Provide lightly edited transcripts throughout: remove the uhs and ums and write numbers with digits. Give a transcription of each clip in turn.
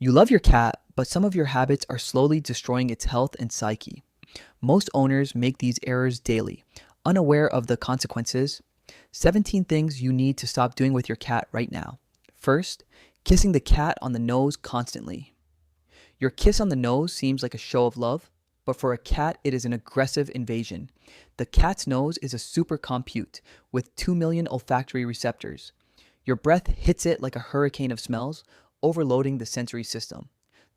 You love your cat, but some of your habits are slowly destroying its health and psyche. Most owners make these errors daily, unaware of the consequences. 17 things you need to stop doing with your cat right now. First, kissing the cat on the nose constantly. Your kiss on the nose seems like a show of love, but for a cat, it is an aggressive invasion. The cat's nose is a supercompute with 2 million olfactory receptors. Your breath hits it like a hurricane of smells, overloading the sensory system.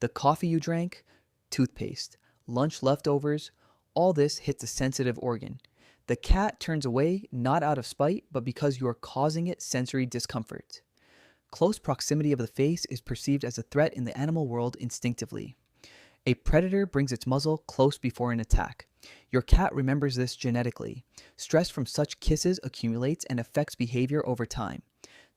The coffee you drank, toothpaste, lunch leftovers, all this hits a sensitive organ. The cat turns away not out of spite, but because you are causing it sensory discomfort. Close proximity of the face is perceived as a threat in the animal world instinctively. A predator brings its muzzle close before an attack. Your cat remembers this genetically. Stress from such kisses accumulates and affects behavior over time.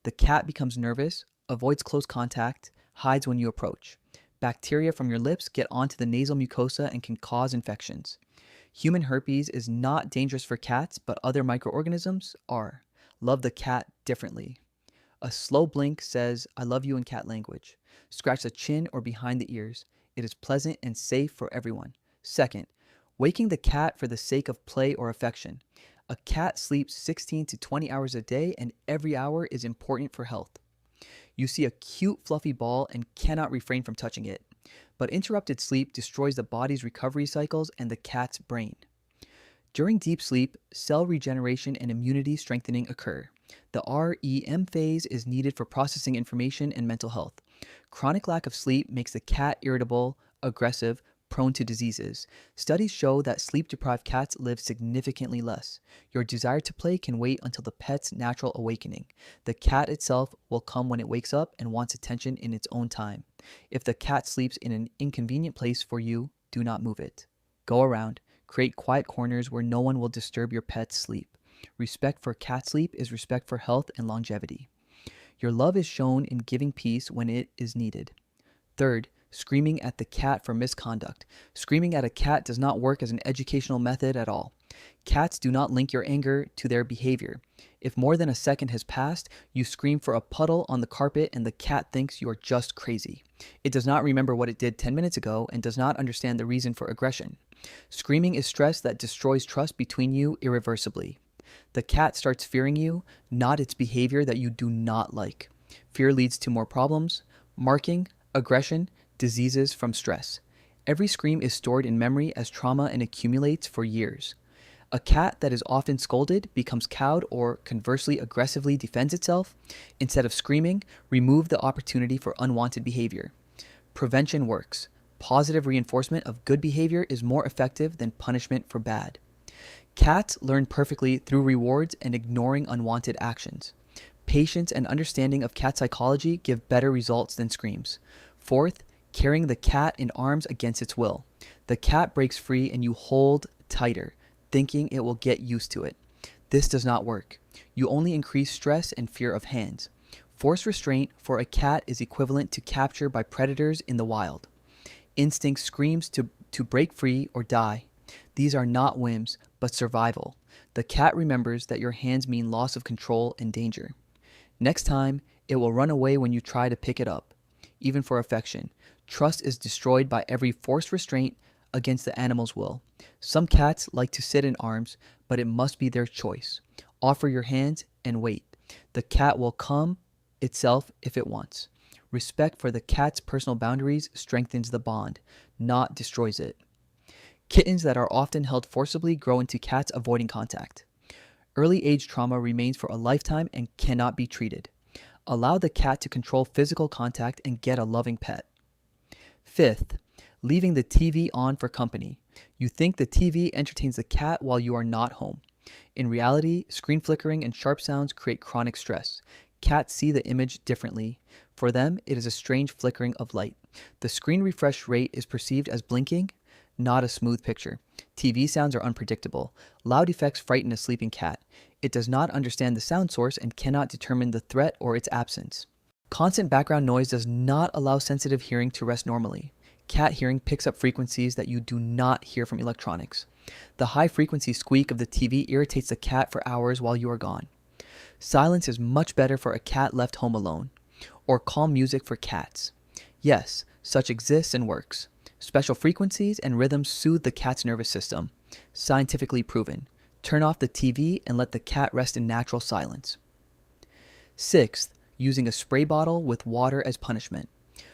The cat becomes nervous, avoids close contact, hides when you approach. Bacteria from your lips get onto the nasal mucosa and can cause infections. Human herpes is not dangerous for cats, but other microorganisms are. Love the cat differently. A slow blink says, I love you in cat language. Scratch the chin or behind the ears. It is pleasant and safe for everyone. Second, waking the cat for the sake of play or affection. A cat sleeps 16 to 20 hours a day, and every hour is important for health. You see a cute fluffy ball and cannot refrain from touching it. But interrupted sleep destroys the body's recovery cycles and the cat's brain. During deep sleep, cell regeneration and immunity strengthening occur. The REM phase is needed for processing information and mental health. Chronic lack of sleep makes the cat irritable, aggressive, prone to diseases. Studies show that sleep-deprived cats live significantly less. Your desire to play can wait until the pet's natural awakening. The cat itself will come when it wakes up and wants attention in its own time. If the cat sleeps in an inconvenient place for you, do not move it. Go around. Create quiet corners where no one will disturb your pet's sleep. Respect for cat sleep is respect for health and longevity. Your love is shown in giving peace when it is needed. Third, screaming at the cat for misconduct. Screaming at a cat does not work as an educational method at all. Cats do not link your anger to their behavior. If more than a second has passed, you scream for a puddle on the carpet and the cat thinks you are just crazy. It does not remember what it did 10 minutes ago and does not understand the reason for aggression. Screaming is stress that destroys trust between you irreversibly. The cat starts fearing you, not its behavior that you do not like. Fear leads to more problems, marking, aggression, diseases from stress. Every scream is stored in memory as trauma and accumulates for years. A cat that is often scolded becomes cowed or conversely aggressively defends itself. Instead of screaming, remove the opportunity for unwanted behavior. Prevention works. Positive reinforcement of good behavior is more effective than punishment for bad. Cats learn perfectly through rewards and ignoring unwanted actions. Patience and understanding of cat psychology give better results than screams. Fourth, carrying the cat in arms against its will. The cat breaks free and you hold tighter, thinking it will get used to it. This does not work. You only increase stress and fear of hands. Forced restraint for a cat is equivalent to capture by predators in the wild. Instinct screams to break free or die. These are not whims, but survival. The cat remembers that your hands mean loss of control and danger. Next time, it will run away when you try to pick it up. Even for affection, trust is destroyed by every forced restraint against the animal's will. Some cats like to sit in arms, but it must be their choice. Offer your hands and wait. The cat will come itself if it wants. Respect for the cat's personal boundaries strengthens the bond, not destroys it. Kittens that are often held forcibly grow into cats avoiding contact. Early age trauma remains for a lifetime and cannot be treated. Allow the cat to control physical contact and get a loving pet. Fifth, leaving the TV on for company. You think the TV entertains the cat while you are not home. In reality, screen flickering and sharp sounds create chronic stress. Cats see the image differently. For them, it is a strange flickering of light. The screen refresh rate is perceived as blinking, not a smooth picture. TV sounds are unpredictable. Loud effects frighten a sleeping cat. It does not understand the sound source and cannot determine the threat or its absence. Constant background noise does not allow sensitive hearing to rest normally. Cat hearing picks up frequencies that you do not hear from electronics. The high-frequency squeak of the TV irritates the cat for hours while you are gone. Silence is much better for a cat left home alone. Or calm music for cats. Yes, Such exists and works. Special frequencies and rhythms soothe the cat's nervous system. Scientifically proven. Turn off the TV and let the cat rest in natural silence. Sixth, using a spray bottle with water as punishment.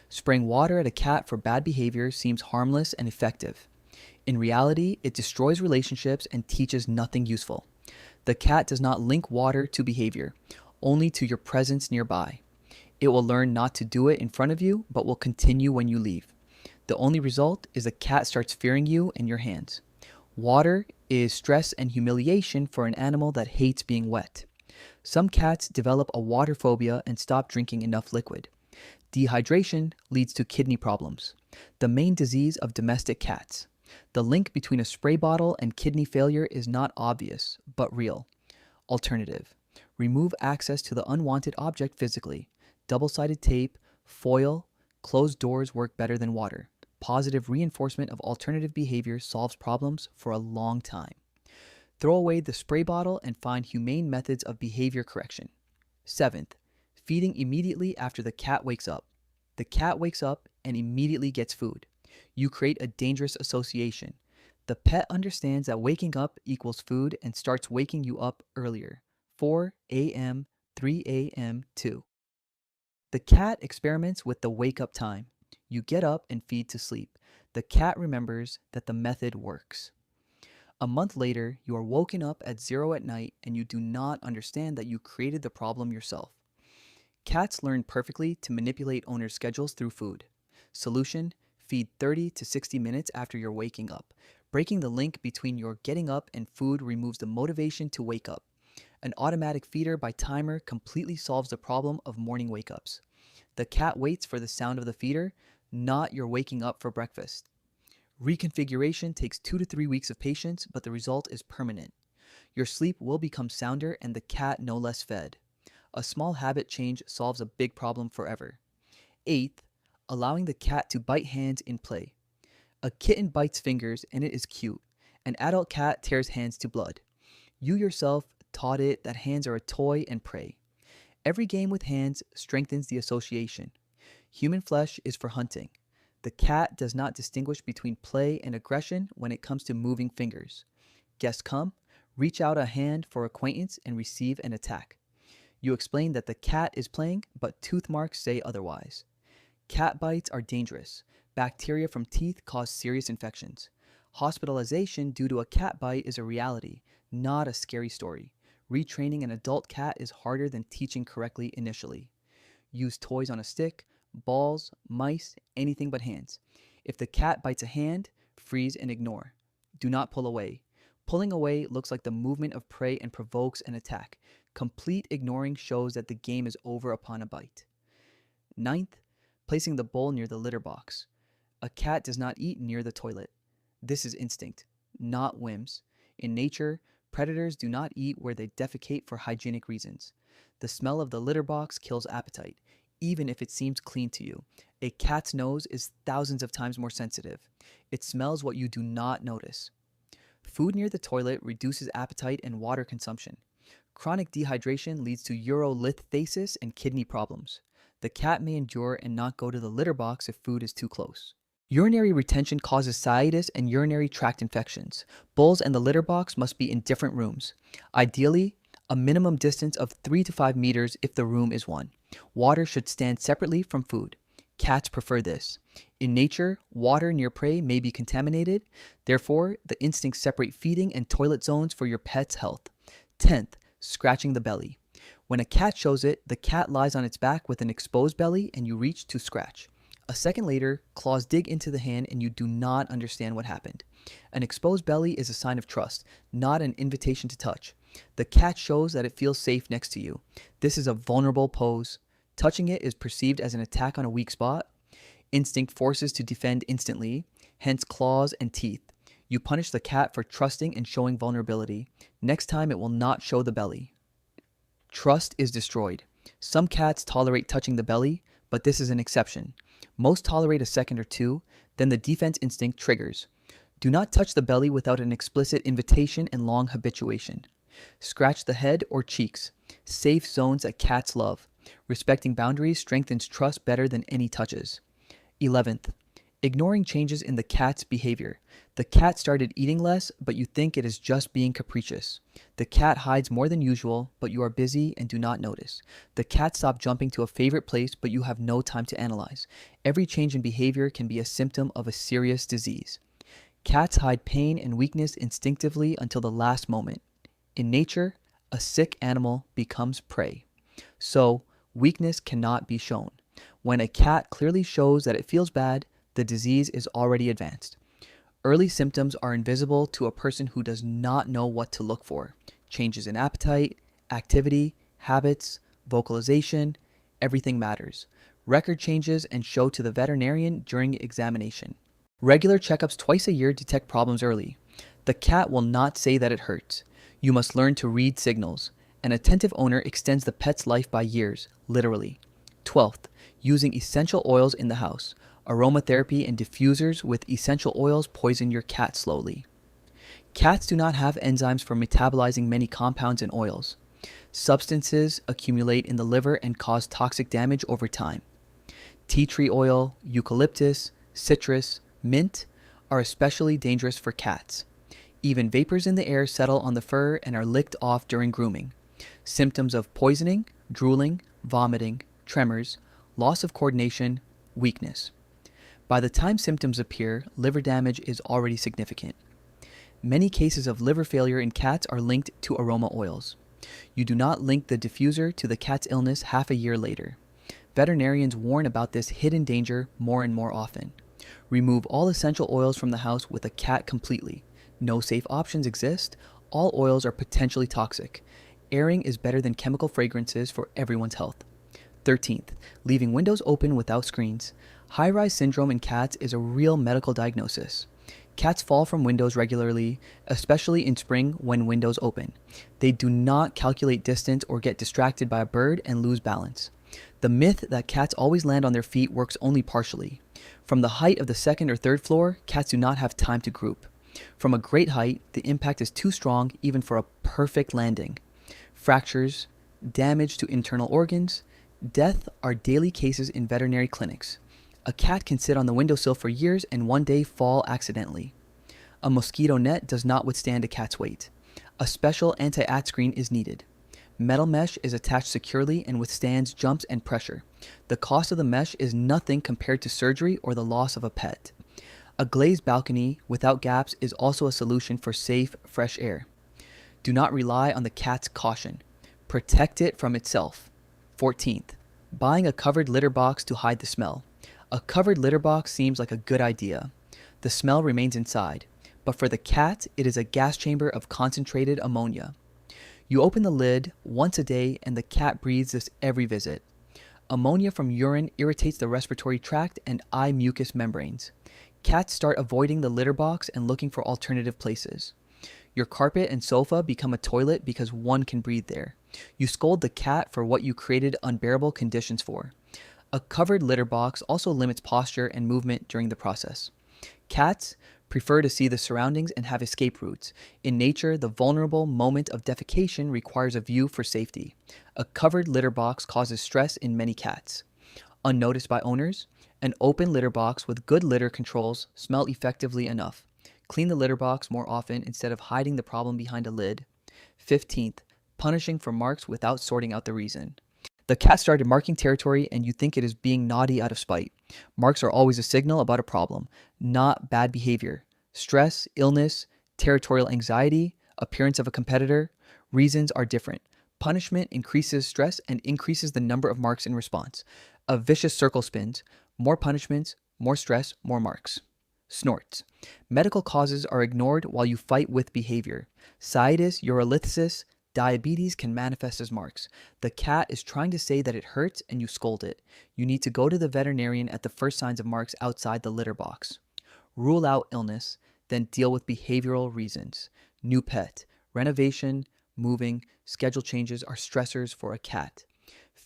Spraying water at a cat for bad behavior seems harmless and effective. In reality, it destroys relationships and teaches nothing useful. The cat does not link water to behavior, only to your presence nearby. It will learn not to do it in front of you, but will continue when you leave. The only result is the cat starts fearing you and your hands. Water is stress and humiliation for an animal that hates being wet. Some cats develop a water phobia and stop drinking enough liquid. Dehydration leads to kidney problems, the main disease of domestic cats. The link between a spray bottle and kidney failure is not obvious, but real. Alternative: remove access to the unwanted object physically. Double-sided tape, foil, closed doors work better than water. Positive reinforcement of alternative behavior solves problems for a long time. Throw away the spray bottle and find humane methods of behavior correction. Seventh, feeding immediately after the cat wakes up. The cat wakes up and immediately gets food. You create a dangerous association. The pet understands that waking up equals food and starts waking you up earlier. 4 a.m., 3 a.m., 2. The cat experiments with the wake-up time. You get up and feed to sleep. The cat remembers that the method works. A month later, you are woken up at 0 at night and you do not understand that you created the problem yourself. Cats learn perfectly to manipulate owners' schedules through food. Solution: feed 30 to 60 minutes after you're waking up. Breaking the link between your getting up and food removes the motivation to wake up. An automatic feeder by timer completely solves the problem of morning wake-ups. The cat waits for the sound of the feeder, not your waking up for breakfast. Reconfiguration takes 2 to 3 weeks of patience, but the result is permanent. Your sleep will become sounder and the cat no less fed. A small habit change solves a big problem forever. Eighth, allowing the cat to bite hands in play. A kitten bites fingers and it is cute. An adult cat tears hands to blood. You yourself taught it that hands are a toy and prey. Every game with hands strengthens the association. Human flesh is for hunting. The cat does not distinguish between play and aggression when it comes to moving fingers. Guests come, reach out a hand for acquaintance and receive an attack. You explain that the cat is playing, but tooth marks say otherwise. Cat bites are dangerous. Bacteria from teeth cause serious infections. Hospitalization due to a cat bite is a reality, not a scary story. Retraining an adult cat is harder than teaching correctly initially. Use toys on a stick, balls, mice, anything but hands. If the cat bites a hand, freeze and ignore. Do not pull away. Pulling away looks like the movement of prey and provokes an attack. Complete ignoring shows that the game is over upon a bite. Ninth, placing the bowl near the litter box. A cat does not eat near the toilet. This is instinct, not whims. In nature, predators do not eat where they defecate for hygienic reasons. The smell of the litter box kills appetite, even if it seems clean to you. A cat's nose is thousands of times more sensitive. It smells what you do not notice. Food near the toilet reduces appetite and water consumption. Chronic dehydration leads to urolithasis and kidney problems. The cat may endure and not go to the litter box if food is too close. Urinary retention causes sciatis and urinary tract infections. Bowls and the litter box must be in different rooms. Ideally, a minimum distance of 3 to 5 meters if the room is one. Water should stand separately from food. Cats prefer this. In nature, water near prey may be contaminated. Therefore, the instincts separate feeding and toilet zones for your pet's health. 10th, scratching the belly. When a cat shows it, the cat lies on its back with an exposed belly and you reach to scratch. A second later, claws dig into the hand and you do not understand what happened. An exposed belly is a sign of trust, not an invitation to touch. The cat shows that it feels safe next to you. This is a vulnerable pose. Touching it is perceived as an attack on a weak spot. Instinct forces to defend instantly, hence claws and teeth. You punish the cat for trusting and showing vulnerability. Next time it will not show the belly. Trust is destroyed. Some cats tolerate touching the belly, but this is an exception. Most tolerate a second or two, then the defense instinct triggers. Do not touch the belly without an explicit invitation and long habituation. Scratch the head or cheeks. Safe zones that cats love. Respecting boundaries strengthens trust better than any touches. 11th, ignoring changes in the cat's behavior. The cat started eating less, but you think it is just being capricious. The cat hides more than usual, but you are busy and do not notice. The cat stopped jumping to a favorite place, but you have no time to analyze. Every change in behavior can be a symptom of a serious disease. Cats hide pain and weakness instinctively until the last moment. In nature, a sick animal becomes prey. So, weakness cannot be shown. When a cat clearly shows that it feels bad, the disease is already advanced. Early symptoms are invisible to a person who does not know what to look for. Changes in appetite, activity, habits, vocalization, everything matters. Record changes and show to the veterinarian during examination. Regular checkups twice a year detect problems early. The cat will not say that it hurts. You must learn to read signals. An attentive owner extends the pet's life by years, literally. 12th, using essential oils in the house. Aromatherapy and diffusers with essential oils poison your cat slowly. Cats do not have enzymes for metabolizing many compounds and oils. Substances accumulate in the liver and cause toxic damage over time. Tea tree oil, eucalyptus, citrus, mint are especially dangerous for cats. Even vapors in the air settle on the fur and are licked off during grooming. Symptoms of poisoning, drooling, vomiting, tremors, loss of coordination, weakness. By the time symptoms appear, liver damage is already significant. Many cases of liver failure in cats are linked to aroma oils. You do not link the diffuser to the cat's illness half a year later. Veterinarians warn about this hidden danger more and more often. Remove all essential oils from the house with a cat completely. No safe options exist. All oils are potentially toxic. Airing is better than chemical fragrances for everyone's health. 13th, leaving windows open without screens. High-rise syndrome in cats is a real medical diagnosis. Cats fall from windows regularly, especially in spring when windows open. They do not calculate distance or get distracted by a bird and lose balance. The myth that cats always land on their feet works only partially. From the height of the second or third floor, cats do not have time to group. From a great height, the impact is too strong even for a perfect landing. Fractures, damage to internal organs, death are daily cases in veterinary clinics. A cat can sit on the windowsill for years and one day fall accidentally. A mosquito net does not withstand a cat's weight. A special anti-at screen is needed. Metal mesh is attached securely and withstands jumps and pressure. The cost of the mesh is nothing compared to surgery or the loss of a pet. A glazed balcony without gaps is also a solution for safe, fresh air. Do not rely on the cat's caution. Protect it from itself. 14th, buying a covered litter box to hide the smell. A covered litter box seems like a good idea. The smell remains inside, but for the cat, it is a gas chamber of concentrated ammonia. You open the lid once a day and the cat breathes this every visit. Ammonia from urine irritates the respiratory tract and eye mucous membranes. Cats start avoiding the litter box and looking for alternative places. Your carpet and sofa become a toilet because one can breathe there. You scold the cat for what you created unbearable conditions for. A covered litter box also limits posture and movement during the process. Cats prefer to see the surroundings and have escape routes. In nature, the vulnerable moment of defecation requires a view for safety. A covered litter box causes stress in many cats. Unnoticed by owners, an open litter box with good litter controls smell effectively enough. Clean the litter box more often instead of hiding the problem behind a lid. 15th, punishing for marks without sorting out the reason. The cat started marking territory and you think it is being naughty out of spite. Marks are always a signal about a problem, not bad behavior. Stress, illness, territorial anxiety, appearance of a competitor, reasons are different. Punishment increases stress and increases the number of marks in response. A vicious circle spins. More punishments, more stress, more marks. Snorts. Medical causes are ignored while you fight with behavior. Sciatis, urolithiasis, diabetes can manifest as marks. The cat is trying to say that it hurts and you scold it. You need to go to the veterinarian at the first signs of marks outside the litter box. Rule out illness, then deal with behavioral reasons. New pet, renovation, moving, schedule changes are stressors for a cat.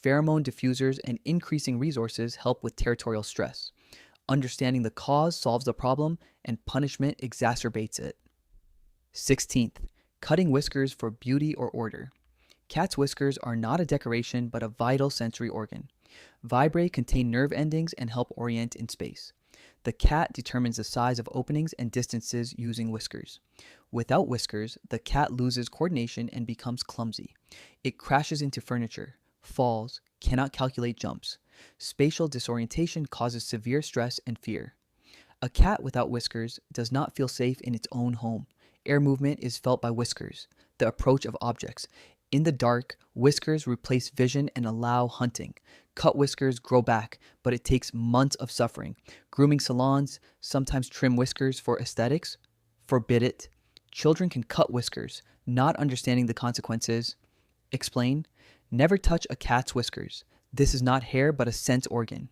Pheromone diffusers and increasing resources help with territorial stress. Understanding the cause solves the problem and punishment exacerbates it. 16th, cutting whiskers for beauty or order. Cats' whiskers are not a decoration but a vital sensory organ. Vibrae contain nerve endings and help orient in space. The cat determines the size of openings and distances using whiskers. Without whiskers, the cat loses coordination and becomes clumsy. It crashes into furniture, falls, cannot calculate jumps. Spatial disorientation causes severe stress and fear. A cat without whiskers does not feel safe in its own home. Air movement is felt by whiskers, the approach of objects. In the dark, whiskers replace vision and allow hunting. Cut whiskers grow back, but it takes months of suffering. Grooming salons sometimes trim whiskers for aesthetics. Forbid it. Children can cut whiskers, not understanding the consequences. Explain. Never touch a cat's whiskers. This is not hair but a sense organ.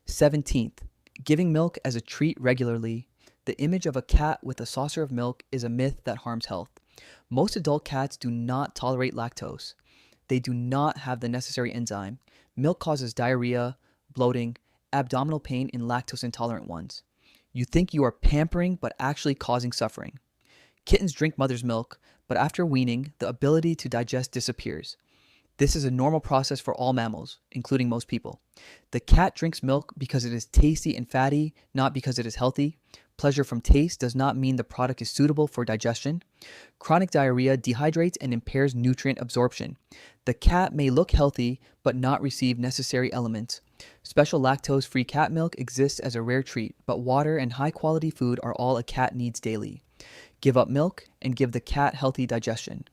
17th. Giving milk as a treat regularly. The image of a cat with a saucer of milk is a myth that harms health. Most adult cats do not tolerate lactose. They do not have the necessary enzyme. Milk causes diarrhea, bloating, abdominal pain in lactose intolerant ones. You think you are pampering but actually causing suffering. Kittens drink mother's milk, but after weaning, the ability to digest disappears. This is a normal process for all mammals, including most people. The cat drinks milk because it is tasty and fatty, not because it is healthy. Pleasure from taste does not mean the product is suitable for digestion. Chronic diarrhea dehydrates and impairs nutrient absorption. The cat may look healthy, but not receive necessary elements. Special lactose-free cat milk exists as a rare treat, but water and high-quality food are all a cat needs daily. Give up milk and give the cat healthy digestion.